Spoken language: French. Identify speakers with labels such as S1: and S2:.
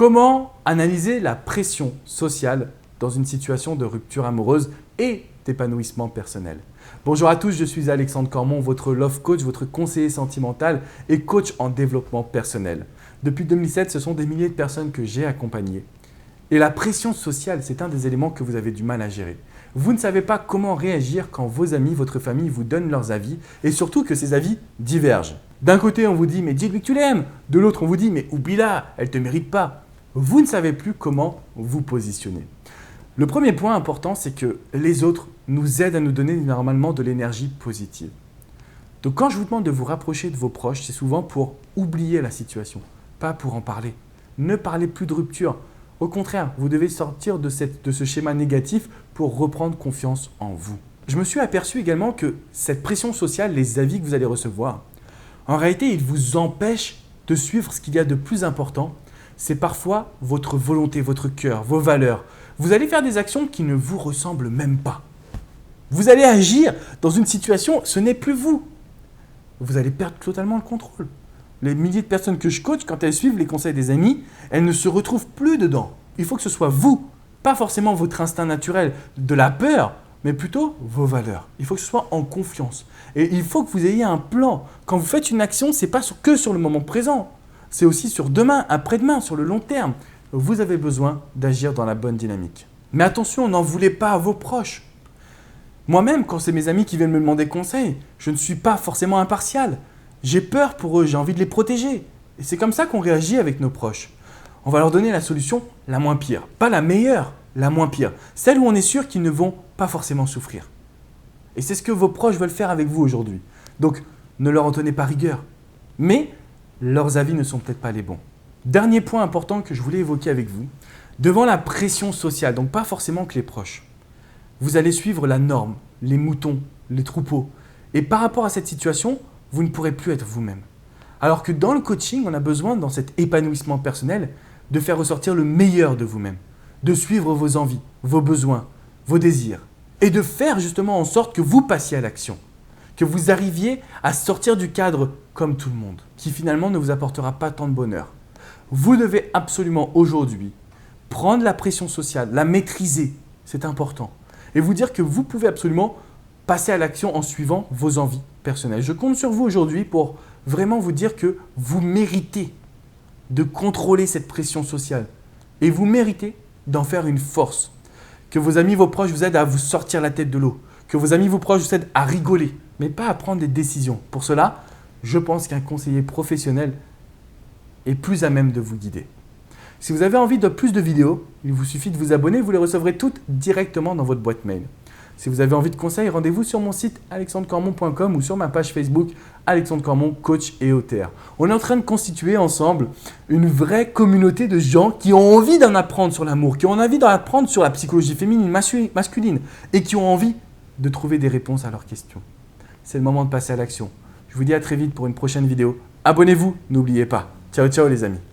S1: Comment analyser la pression sociale dans une situation de rupture amoureuse et d'épanouissement personnel? Bonjour à tous, je suis Alexandre Cormon, votre love coach, votre conseiller sentimental et coach en développement personnel. Depuis 2007, ce sont des milliers de personnes que j'ai accompagnées. Et la pression sociale, c'est un des éléments que vous avez du mal à gérer. Vous ne savez pas comment réagir quand vos amis, votre famille vous donnent leurs avis et surtout que ces avis divergent. D'un côté, on vous dit « mais dis-lui que tu l'aimes ». De l'autre, on vous dit « mais oublie-la, elle ne te mérite pas ». Vous ne savez plus comment vous positionner. Le premier point important, c'est que les autres nous aident à nous donner normalement de l'énergie positive. Donc quand je vous demande de vous rapprocher de vos proches, c'est souvent pour oublier la situation, pas pour en parler. Ne parlez plus de rupture. Au contraire, vous devez sortir de ce schéma négatif pour reprendre confiance en vous. Je me suis aperçu également que cette pression sociale, les avis que vous allez recevoir, en réalité, ils vous empêchent de suivre ce qu'il y a de plus important. C'est parfois votre volonté, votre cœur, vos valeurs. Vous allez faire des actions qui ne vous ressemblent même pas. Vous allez agir dans une situation, ce n'est plus vous. Vous allez perdre totalement le contrôle. Les milliers de personnes que je coach, quand elles suivent les conseils des amis, elles ne se retrouvent plus dedans. Il faut que ce soit vous, pas forcément votre instinct naturel de la peur, mais plutôt vos valeurs. Il faut que ce soit en confiance. Et il faut que vous ayez un plan. Quand vous faites une action, ce n'est pas que sur le moment présent. C'est aussi sur demain, après-demain, sur le long terme. Vous avez besoin d'agir dans la bonne dynamique. Mais attention, n'en voulez pas à vos proches. Moi-même, quand c'est mes amis qui viennent me demander conseil, je ne suis pas forcément impartial. J'ai peur pour eux, j'ai envie de les protéger. Et c'est comme ça qu'on réagit avec nos proches. On va leur donner la solution la moins pire. Pas la meilleure, la moins pire. Celle où on est sûr qu'ils ne vont pas forcément souffrir. Et c'est ce que vos proches veulent faire avec vous aujourd'hui. Donc, ne leur en tenez pas rigueur. Mais leurs avis ne sont peut-être pas les bons. Dernier point important que je voulais évoquer avec vous. Devant la pression sociale, donc pas forcément que les proches, vous allez suivre la norme, les moutons, les troupeaux. Et par rapport à cette situation, vous ne pourrez plus être vous-même. Alors que dans le coaching, on a besoin, dans cet épanouissement personnel, de faire ressortir le meilleur de vous-même, de suivre vos envies, vos besoins, vos désirs, et de faire justement en sorte que vous passiez à l'action, que vous arriviez à sortir du cadre comme tout le monde, qui finalement ne vous apportera pas tant de bonheur. Vous devez absolument aujourd'hui prendre la pression sociale, la maîtriser, c'est important, et vous dire que vous pouvez absolument passer à l'action en suivant vos envies personnelles. Je compte sur vous aujourd'hui pour vraiment vous dire que vous méritez de contrôler cette pression sociale et vous méritez d'en faire une force. Que vos amis, vos proches vous aident à vous sortir la tête de l'eau, que vos amis, vos proches vous aident à rigoler, mais pas à prendre des décisions. Pour cela, je pense qu'un conseiller professionnel est plus à même de vous guider. Si vous avez envie de plus de vidéos, il vous suffit de vous abonner, vous les recevrez toutes directement dans votre boîte mail. Si vous avez envie de conseils, rendez-vous sur mon site alexandrecormon.com ou sur ma page Facebook Alexandre Cormon, coach et auteur. On est en train de constituer ensemble une vraie communauté de gens qui ont envie d'en apprendre sur l'amour, qui ont envie d'en apprendre sur la psychologie féminine, masculine et qui ont envie de trouver des réponses à leurs questions. C'est le moment de passer à l'action. Je vous dis à très vite pour une prochaine vidéo. Abonnez-vous, n'oubliez pas. Ciao, ciao les amis.